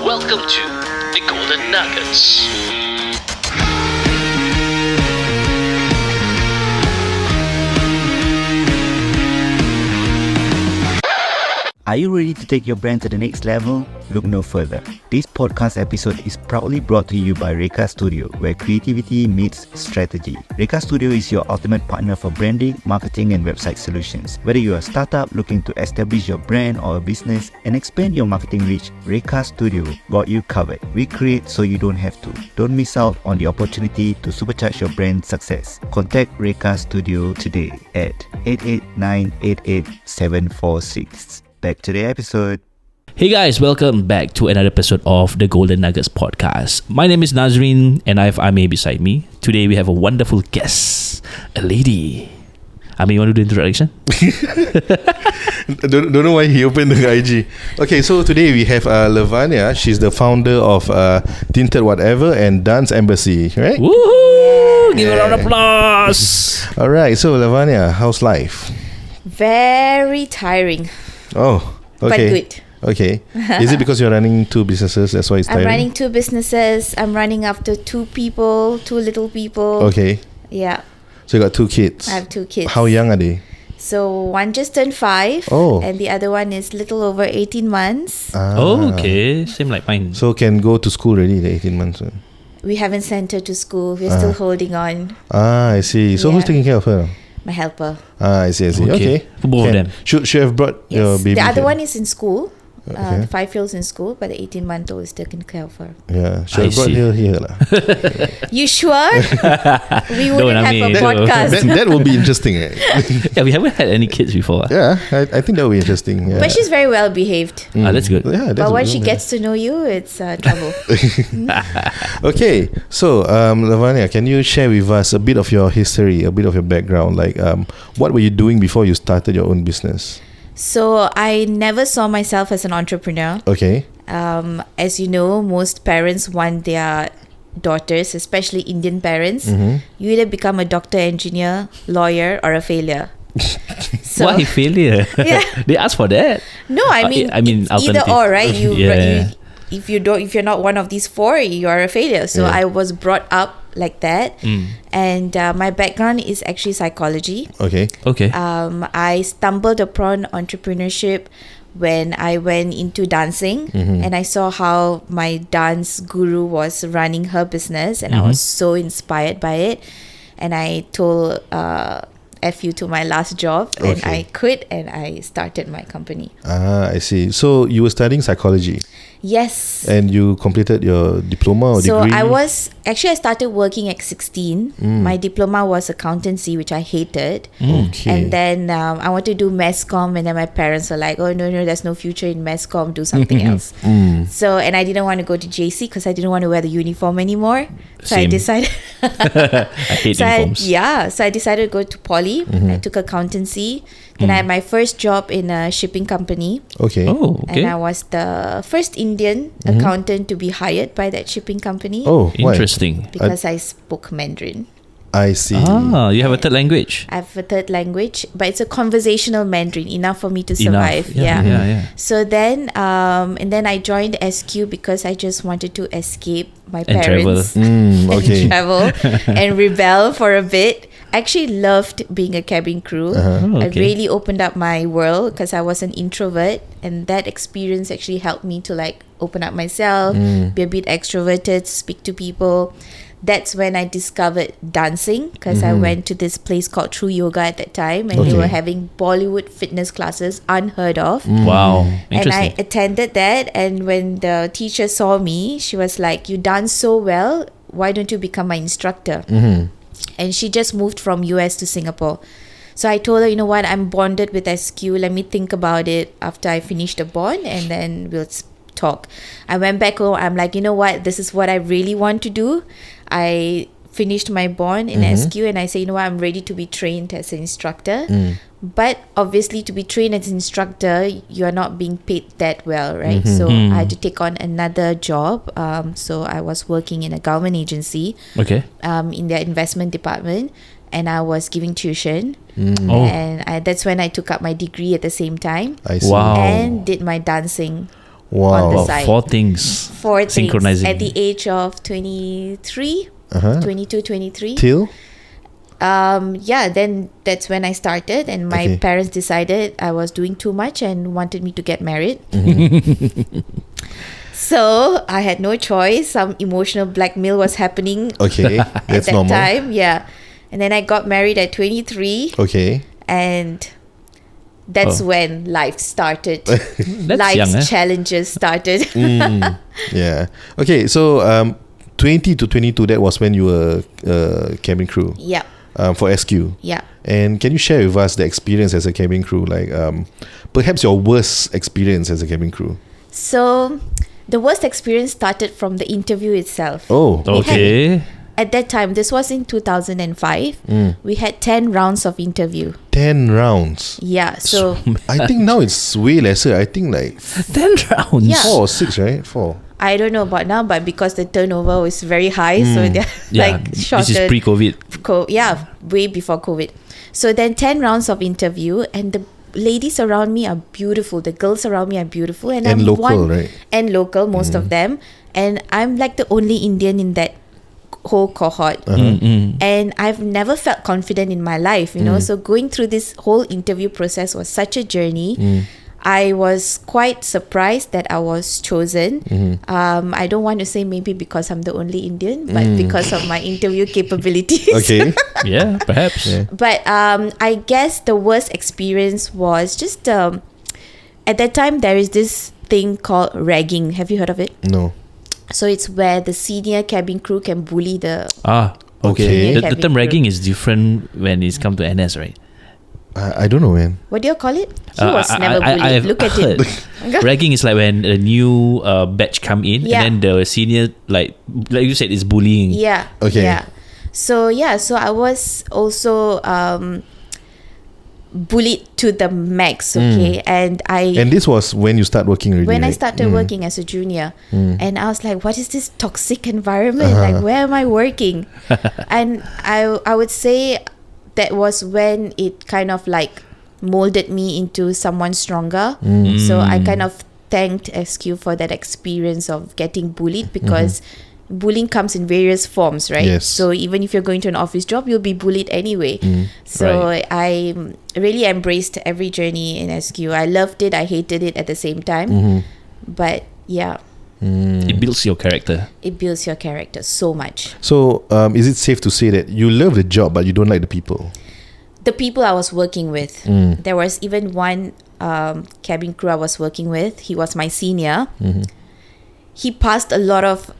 Welcome to the Golden Nuggets. Are you ready to take your brand to the next level? Look no further. This podcast episode is proudly brought to you by Reka Studio, where creativity meets strategy. Reka Studio is your ultimate partner for branding, marketing, and website solutions. Whether you're a startup looking to establish your brand or a business and expand your marketing reach, Reka Studio got you covered. We create so you don't have to. Don't miss out on the opportunity to supercharge your brand success. Contact Reka Studio today at 889-88746. Back to the episode. Hey guys, welcome back to another episode of the Golden Nuggets podcast. My name is Nazreen and I have Ame beside me. Today we have a wonderful guest, a lady. Ame, you want to do the introduction? Don't know why he opened the IG. Okay, so today we have Lavania. She's the founder of Tinted Whatever and Dance Embassy, right? Woohoo! Give a round of applause. Alright, so Lavania, how's life? Very tiring, Oh, okay. but good. Okay. Is it because you're running two businesses? That's why it's tiring? I'm running two businesses. I'm running after two little people. Okay. Yeah, So you got two kids. I have two kids. How young are they? So one just turned 5. Oh. And the other one is little over 18 months. Oh, okay. Same like mine. So can go to school already, the 18 months. We haven't sent her to school. We're still holding on. I see. So who's Yeah. taking care of her? My helper. I see. Okay. For both of Can. them. Should have brought your Yes. baby The other here. one is in school. Okay. The 5-year-old's in school, but the 18-month-old is taking care of her. Yeah, should I have brought see. her here lah. You sure? We Don't, wouldn't have a Ami, don't. podcast. that will be interesting. Right? Yeah, we haven't had any kids before. Yeah, I think that will be interesting. Yeah. But she's very well behaved. That's good. Yeah, that's But when good, she yeah. gets to know you, it's trouble. Okay, so Lavania, can you share with us a bit of your history, a bit of your background? Like, what were you doing before you started your own business? So I never saw myself as an entrepreneur. Okay. As you know, most parents want their daughters, especially Indian parents, you either become a doctor, engineer, lawyer, or a failure. So, Why failure? Yeah. They ask for that. No, I mean, I mean it's either alternative. or, right? Yeah. If you're not one of these 4, you are a failure. So Yeah. I was brought up like that, and my background is actually psychology. Okay. Okay. I stumbled upon entrepreneurship when I went into dancing, and I saw how my dance guru was running her business, and I was so inspired by it, and I told F you to my last job, and Okay. I quit and I started my company. I see. So you were studying psychology Yes. and you completed your diploma or So degree? I started working at 16. My diploma was accountancy, which I hated. Okay. And then I wanted to do mass comm, and then my parents were like, oh, no, there's no future in mass comm, do something else. So, and I didn't want to go to JC because I didn't want to wear the uniform anymore. So Same. I decided... I hate uniforms. So I decided to go to poly. I took accountancy. Then I had my first job in a shipping company. Okay. Oh, okay. And I was the first Indian accountant to be hired by that shipping company. Oh, why? Interesting. Because I spoke Mandarin. I see. Ah, you have a third language. I have a third language, but it's a conversational Mandarin, enough for me to survive. Enough. Yeah. So then, and then I joined SQ because I just wanted to escape my And travel. parents Okay. and travel and rebel for a bit. I actually loved being a cabin crew. Oh, It okay. really opened up my world because I was an introvert, and that experience actually helped me to like open up myself, be a bit extroverted, speak to people. That's when I discovered dancing because I went to this place called True Yoga at that time, and they Okay. were having Bollywood fitness classes, unheard of. Wow. And I Interesting. attended that, and when the teacher saw me, she was like, you dance so well, why don't you become my instructor? And she just moved from US to Singapore. So I told her, you know what, I'm bonded with SQ, let me think about it after I finish the bond, and then we'll talk. I went back home, I'm like, you know what, this is what I really want to do. I finished my bond in SQ, and I say, you know what, I'm ready to be trained as an instructor. But obviously, to be trained as an instructor, you are not being paid that well, right? So I had to take on another job. So I was working in a government agency, Okay. in their investment department, and I was giving tuition. Oh. And that's when I took up my degree at the same time I see. Wow. and did my dancing. on the Wow. side. Four things. Four things Synchronizing. at the age of 23, Uh-huh. 22, 23. Till? Then that's when I started, and my Okay. parents decided I was doing too much and wanted me to get married. So I had no choice. Some emotional blackmail was happening Okay, at that's that normal. time. Yeah. And then I got married at 23, Okay. and that's Oh. when life started. That's Life's young, eh? challenges started. Yeah. Okay, so 20 to 22, that was when you were cabin crew Yeah. for SQ. Yeah. And can you share with us the experience as a cabin crew? Like perhaps your worst experience as a cabin crew? So the worst experience started from the interview itself. Oh, We had- Okay. At that time, this was in 2005, we had 10 rounds of interview. 10 rounds. Yeah. So I think now it's way lesser. I think like 10 rounds. Yeah. 4 or 6, right? 4. I don't know about now, but because the turnover was very high, so they're Yeah, like shorter. this is pre-COVID. Way before COVID. So then 10 rounds of interview, and the ladies around me are beautiful. The girls around me are beautiful, and And I'm local, right? And local, most of them, and I'm like the only Indian in that whole cohort. And I've never felt confident in my life, you know. So going through this whole interview process was such a journey. I was quite surprised that I was chosen. I don't want to say maybe because I'm the only Indian, but because of my interview capabilities. Okay. Yeah, perhaps. Yeah. But I guess the worst experience was just at that time there is this thing called ragging. Have you heard of it? No. So it's where the senior cabin crew can bully the Okay. The Cabin term crew. ragging is different when it's come to NS, right? I don't know, man. what do you call it? He was never bullied. I've Look at heard. it. Ragging is like when a new batch come in, Yeah. and then the senior, like you said, is bullying. Yeah. Okay. Yeah. So I was also bullied to the max. Okay, and And this was when you start working already, when I right? started working as a junior, and I was like, what is this toxic environment? Like, where am I working? And I would say that was when it kind of like molded me into someone stronger. So I kind of thanked SQ for that experience of getting bullied, because bullying comes in various forms, right? Yes. So even if you're going to an office job, you'll be bullied anyway. So Right. I really embraced every journey in SQ. I loved it, I hated it at the same time. But yeah, It builds your character. it builds your character so much. So, is it safe to say that you love the job but you don't like the people? The people I was working with, there was even one cabin crew I was working with. He was my senior. He passed a lot of,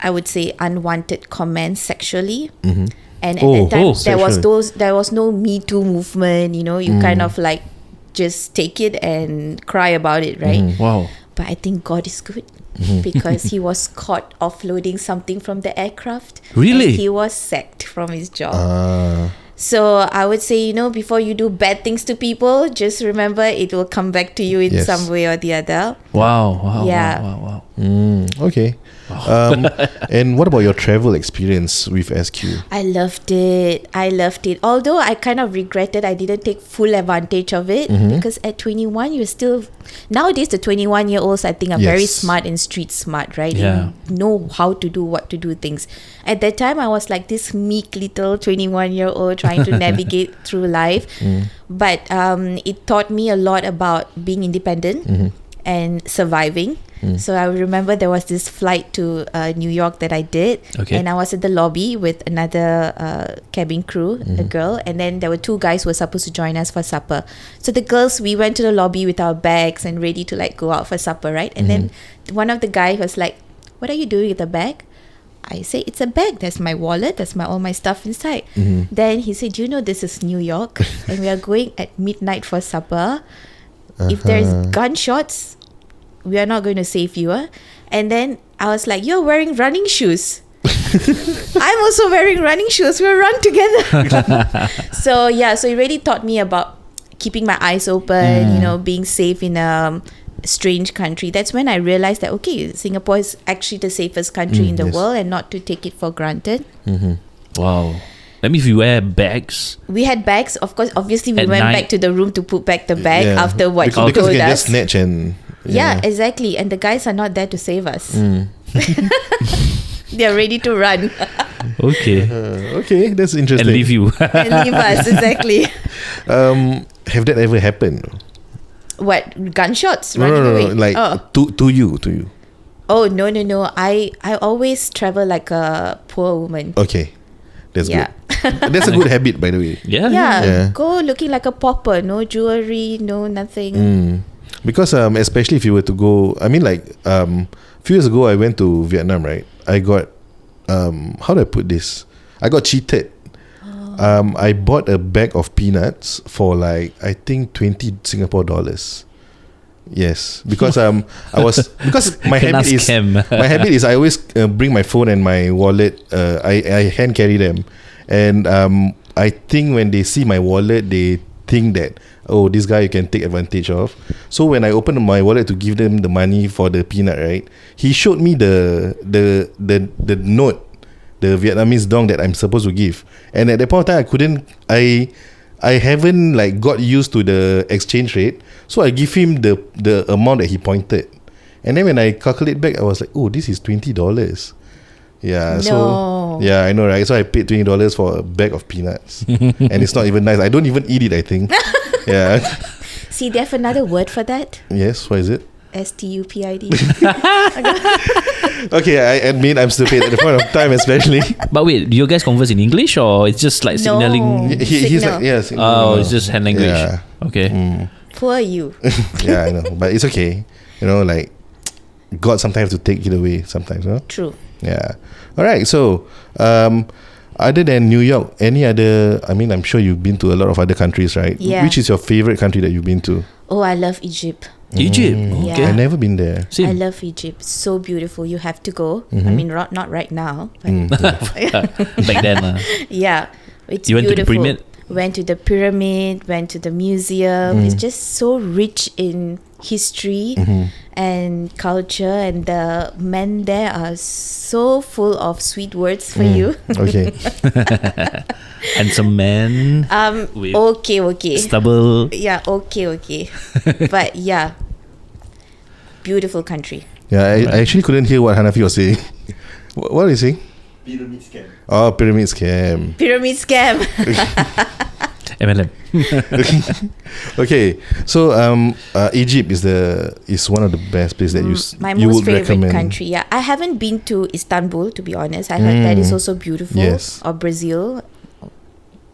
I would say, unwanted comments sexually. And at that time, there was no Me Too movement. You know, you kind of like just take it and cry about it, right? Wow. But I think God is good, because he was caught offloading something from the aircraft. Really? And he was sacked from his job. Ah. So I would say, you know, before you do bad things to people, just remember it will come back to you in Yes. some way or the other. Wow. Yeah. Wow. Okay. And what about your travel experience with SQ? I loved it. Although I kind of regretted I didn't take full advantage of it, because at 21, you're still... Nowadays, the 21-year-olds, I think, are very Yes. smart and street smart, right? Yeah. They know how to do, what to do things. At that time, I was like this meek little 21-year-old trying to navigate through life. But it taught me a lot about being independent and surviving. So I remember there was this flight to New York that I did, Okay. and I was at the lobby with another cabin crew, a girl, and then there were two guys who were supposed to join us for supper. So the girls, we went to the lobby with our bags and ready to like go out for supper, right? And then one of the guys was like, "What are you doing with the bag?" I say, "It's a bag. That's my wallet. That's all my stuff inside." Then he said, "Do you know this is New York and we are going at midnight for supper? If there's gunshots, we are not going to save you." And then I was like, "You're wearing running shoes." I'm also wearing running shoes. We'll run together. So it really taught me about keeping my eyes open, you know, being safe in a strange country. That's when I realized that, okay, Singapore is actually the safest country in the yes. world, and not to take it for granted. Wow. That means we wear bags. We had bags, of course. Obviously, we At went night. back to the room to put back the bag Yeah. after what because he told you can us. just snatch and Yeah, exactly. And the guys are not there to save us. Mm. They're ready to run Okay. Okay, that's And interesting. leave you. and leave us. Exactly. Have that ever happened? What? Gunshots? No, Running away? like to you. Oh, no. I always travel like a poor woman. Okay, that's Yeah. good. That's a good habit, by the way. Yeah. Yeah, go looking like a pauper. No jewelry, no nothing. Because especially if you were to go, I mean, like few years ago I went to Vietnam, right? I got how do I put this? I got cheated. I bought a bag of peanuts for like I think 20 Singapore dollars. Yes, because because my Kena habit is scam. I always bring my phone and my wallet. I hand carry them, and I think when they see my wallet, they think that, oh, this guy you can take advantage of. So when I opened my wallet to give them the money for the peanut, right, he showed me the note, the Vietnamese dong that I'm supposed to give, and at that point of time I haven't like got used to the exchange rate, so I give him the amount that he pointed, and then when I calculate back, I was like, oh, this is $20. Yeah, No. so yeah, I know, right? So I paid $20 for a bag of peanuts, and it's not even nice. I don't even eat it, I think. Yeah. See, they have another word for that. Yes, what is it? STUPID. Okay, I admit I'm stupid at the point of time, especially. But wait, do you guys converse in English or it's just like No. signaling? He's Signal. like, yes. Oh, it's just hand language. Yeah. Okay. Poor you. Yeah, I know, but it's okay. You know, like God sometimes have to take it away. Sometimes, huh? True. Yeah. All right. So, other than New York, any other? I mean, I'm sure you've been to a lot of other countries, right? Yeah. Which is your favorite country that you've been to? Oh, I love Egypt. Egypt. Yeah. Okay. I've never been there. Same. I love Egypt. So beautiful. You have to go. I mean, not right now. But Back then. yeah, it's You went to the beautiful. pyramid? Went to the pyramid. Went to the museum. It's just so rich in history and culture, and the men there are so full of sweet words for you. Okay. Handsome man. With Okay. stubble. Yeah, okay. But yeah, beautiful country. Yeah, I actually couldn't hear what Hanafi was saying. What are you saying? Pyramid scam. Oh, pyramid scam. Pyramid scam. MLM. Okay, so Egypt is one of the best places that My you most would favorite recommend. country. Yeah, I haven't been to Istanbul, to be honest. I heard that is also beautiful. Yes. Or Brazil.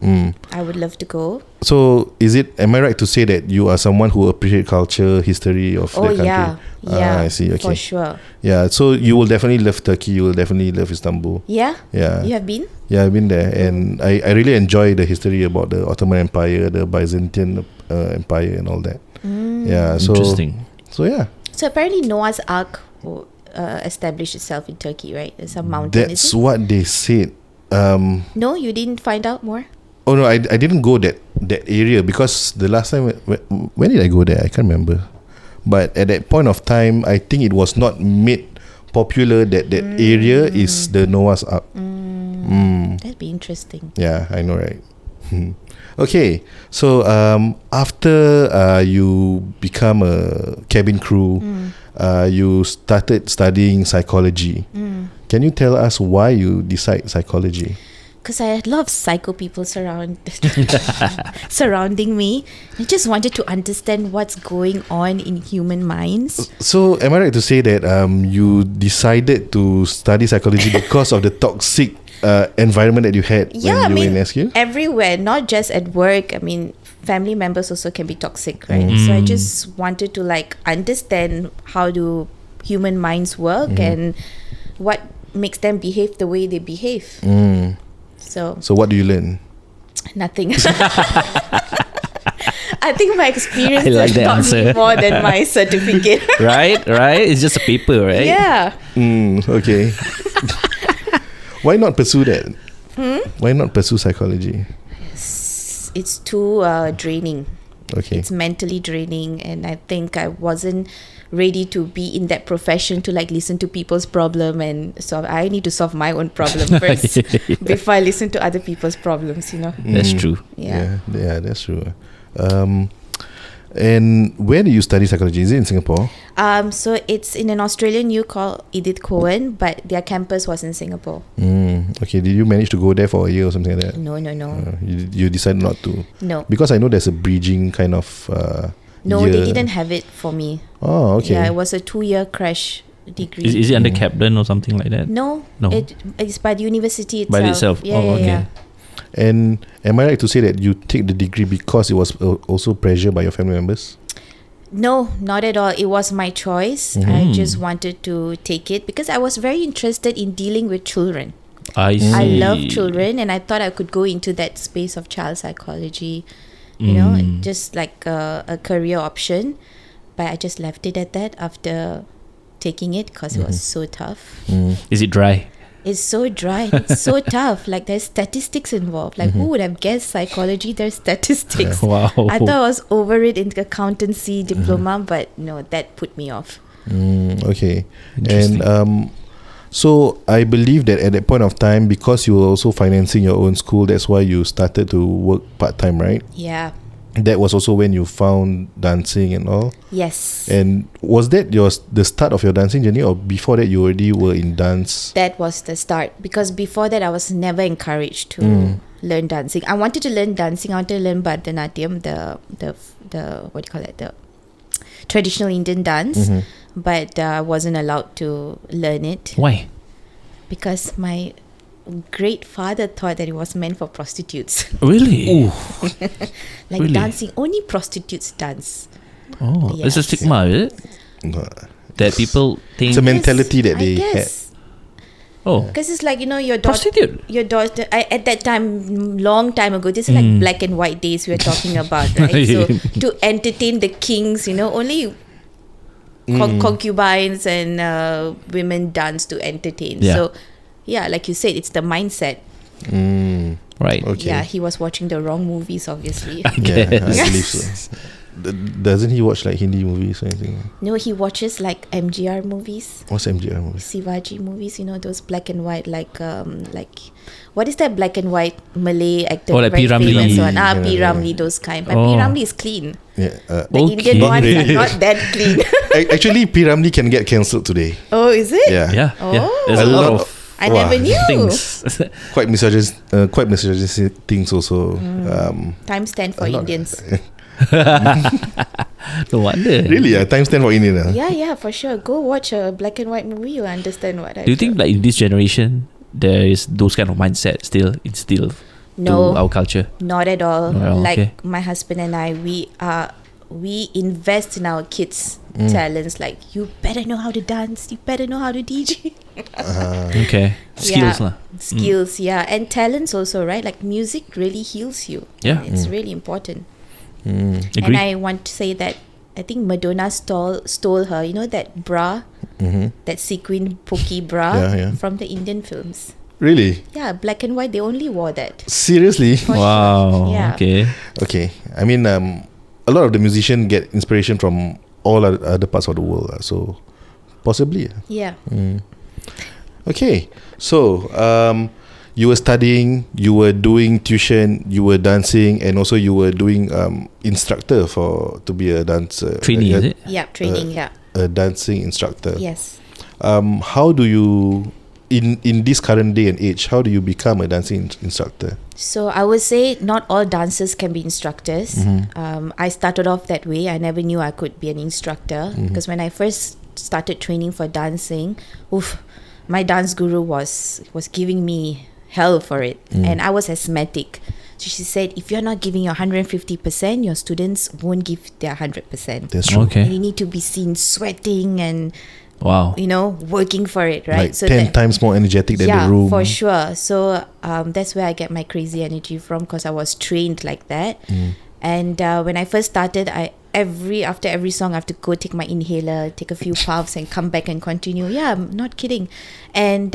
I would love to go. So, am I right to say that you are someone who appreciate culture, history of Oh the country? yeah, I see. Okay. for sure. Yeah, so you will definitely love Turkey. You will definitely love Istanbul. Yeah, Yeah. you have been. Yeah, I've been there, and I really enjoy the history about the Ottoman Empire, the Byzantine Empire, and all that. Yeah, so Interesting. So yeah, So apparently Noah's Ark established itself in Turkey, right? There's some mountain. that's Is it? what they said. No, you didn't find out more. Oh no, I didn't go that area because the last time when did I go there? I can't remember. But at that point of time, I think it was not made popular that area is the Noah's Ark. That'd be interesting. Yeah, I know, right? Okay, so after you become a cabin crew, you started studying psychology. Can you tell us why you decide psychology? Because I had a lot of psycho people surrounding me. I just wanted to understand what's going on in human minds. So, am I right to say that you decided to study psychology because of the toxic environment that you had Yeah, I when you mean, were in SQ? everywhere, not just at work. I mean, family members also can be toxic, right? So I just wanted to understand how do human minds work and what makes them behave the way they behave. So So, what do you learn? nothing. I think my experience I like that taught me answer. more than my certificate. Right? It's just a paper, right? Yeah. Okay. Why not pursue that? Why not pursue psychology? It's too draining. Okay. It's mentally draining, and I think I wasn't ready to be in that profession to listen to people's problem, and so I need to solve my own problem first before I listen to other people's problems. That's true. Yeah. Yeah, that's true. And where do you study psychology? Is it in Singapore? So it's in an Australian U called Edith Cowan, but their campus was in Singapore. Okay, did you manage to go there for a year or something like that? No. You decided not to? No. Because I know there's a bridging kind of No, year. they didn't have it for me. Oh, okay. Yeah, it was a 2-year crash degree. Is it under Kaplan or something like that? No. It's by the university itself. By itself? Yeah, Oh, okay. yeah. And am I right to say that you take the degree because it was also pressure by your family members? No, not at all. It was my choice. I just wanted to take it because I was very interested in dealing with children. I see. I love children, and I thought I could go into that space of child psychology, you know, just like a career option. But I just left it at that after taking it because it was so tough. Is it dry? It's so dry. It's so tough. Like there's statistics involved. Like who would have guessed psychology? There's statistics. Wow. I thought I was over it in accountancy diploma, but no, that put me off. Okay. Interesting. And so I believe that at that point of time, because you were also financing your own school, that's why you started to work part-time, right? Yeah. That was also when you found dancing and all. Yes. And was that the start of your dancing journey, or before that you already were in dance? That was the start, because before that I was never encouraged to learn dancing. I wanted to learn dancing. I wanted to learn Bharatanatyam, the what do you call it, the traditional Indian dance, but I wasn't allowed to learn it Why? because my great father thought that it was meant for prostitutes. Really? Like Really? dancing, only prostitutes dance. Oh, it's a Yes. stigma, is it? That people think. It's a mentality that I they had. guess. Oh, Because it's like, you know, your daughter. prostitute. Your daughter, at that time, long time ago, this is like black and white days we are talking about, right? So to entertain the kings, you know, only concubines and women dance to entertain. Yeah. So, yeah, like you said, it's the mindset. Right. Okay. Yeah, he was watching the wrong movies, obviously. I Yeah, guess. I believe so. Doesn't he watch like Hindi movies or anything? No, he watches like MGR movies, What's MGR movies? Sivaji movies, you know, those black and white, like what is that black and white Malay actor? Oh, like very P. Ramlee. famous one. Yeah, P. yeah. Ramlee, those kind. But Oh. P. Ramlee is clean. Yeah. The Okay. Indian ones are Really? not that clean. Actually, P. Ramlee can get cancelled today. Oh, is it? Yeah. Yeah. Yeah. Oh. There's A a lot lot of I Wow. never knew. things. Quite misogynistic things also. Times 10 for A lot. Indians. No wonder. Really? Times 10 for Indian. Yeah, for sure. Go watch a black and white movie. You'll understand what I Do you think like in this generation there is those kind of mindset still instilled No. to our culture? Not at all. Oh, Like okay. my husband and I, we invest in our kids' talents. Like, you better know how to dance. You better know how to DJ. Okay. Skills Yeah. lah. Skills, yeah. And talents also, right? Like music really heals you. Yeah. It's really important. Agree. And I want to say that I think Madonna stole her, you know, that bra, that sequin pokey bra Yeah, yeah. from the Indian films. Really? Yeah, black and white, they only wore that. Seriously? For sure. Wow. Yeah. Okay. Okay. I mean, a lot of the musicians get inspiration from all other parts of the world. So, possibly. Yeah. Okay. So, you were studying, you were doing tuition, you were dancing, and also you were doing instructor to be a dancer. Training, is it? Yeah, training, yeah. A dancing instructor. Yes. How do you, in this current day and age, how do you become a dancing instructor? So I would say not all dancers can be instructors. I started off that way. I never knew I could be an instructor because when I first started training for dancing, my dance guru was giving me hell for it, and I was asthmatic. So she said, if you're not giving your 150%, your students won't give their 100%. That's true. And Okay. you need to be seen sweating and, Wow. you know, working for it, right? Like 10 that- times more energetic than yeah, the room. for sure. So that's where I get my crazy energy from because I was trained like that. And when I first started, after every song I have to go take my inhaler, take a few puffs, and come back and continue. Yeah, I'm not kidding. And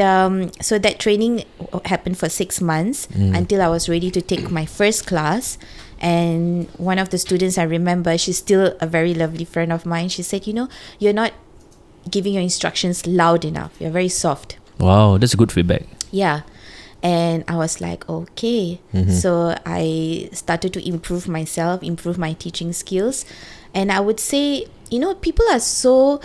so that training happened for 6 months until I was ready to take my first class. And one of the students I remember, she's still a very lovely friend of mine. She said, you're not giving your instructions loud enough. You're very soft. Wow, that's a good feedback. Yeah. And I was like, okay. So I started to improve myself, improve my teaching skills. And I would say people are so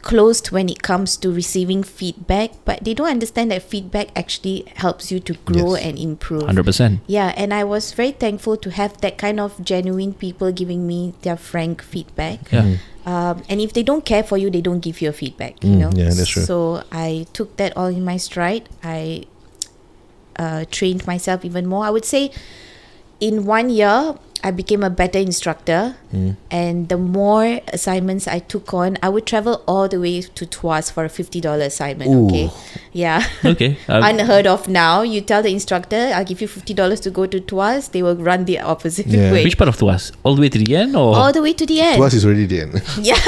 closed when it comes to receiving feedback, but they don't understand that feedback actually helps you to grow Yes. and improve. 100%. Yeah, and I was very thankful to have that kind of genuine people giving me their frank feedback. Yeah. And if they don't care for you, they don't give you a feedback, you know. Yeah, that's true. So I took that all in my stride. I trained myself even more. I would say in 1 year, I became a better instructor. And the more assignments I took on, I would travel all the way to Tuas for a $50 assignment. Ooh. Okay. Yeah. Okay. Unheard of now. You tell the instructor, I'll give you $50 to go to Tuas. They will run the opposite Yeah. way. Which part of Tuas? All the way to the end, or All the way to the end. Tuas is already there. Yeah.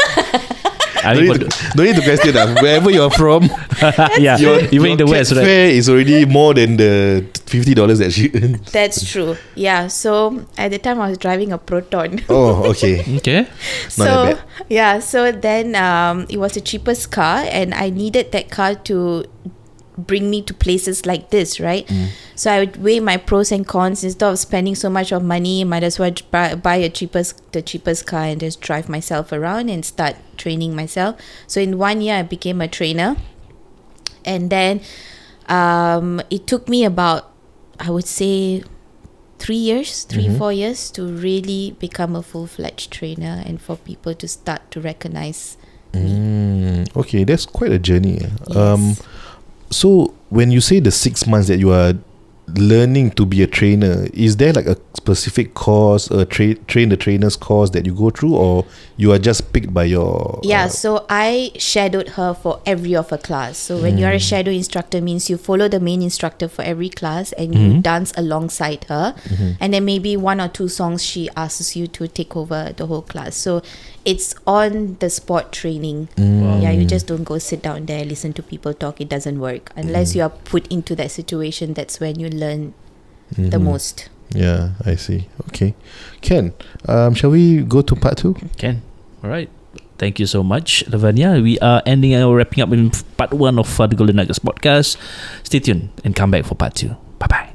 I No mean, need to question that. Wherever you're from, yeah, even in the West, right? fare is already more than the $50 that she earns. That's true. Yeah. So at the time I was driving a Proton. Oh, okay. Okay. Not that bad. Yeah, so then it was the cheapest car, and I needed that car to bring me to places like this, right? So I would weigh my pros and cons. Instead of spending so much of money, might as well buy the cheapest car and just drive myself around and start training myself. So in 1 year, I became a trainer, and then it took me about, I would say, 3 years, 4 years to really become a full-fledged trainer and for people to start to recognize me. Okay, that's quite a journey. Yes. So when you say the 6 months that you are learning to be a trainer, is there like a specific course, a train the trainers course that you go through, or you are just picked by your Yeah, so I shadowed her for every of her class. So when you are a shadow instructor, means you follow the main instructor for every class and you dance alongside her. And then maybe 1 or 2 songs she asks you to take over the whole class. So it's on the spot training. Yeah, you just don't go sit down there, listen to people talk. It doesn't work. Unless you are put into that situation, that's when you learn the most. Yeah, I see. Okay. Ken, shall we go to part 2? Can. All right. Thank you so much, Lavania. We are wrapping up in part 1 of the Golden Nuggets podcast. Stay tuned and come back for part 2. Bye-bye.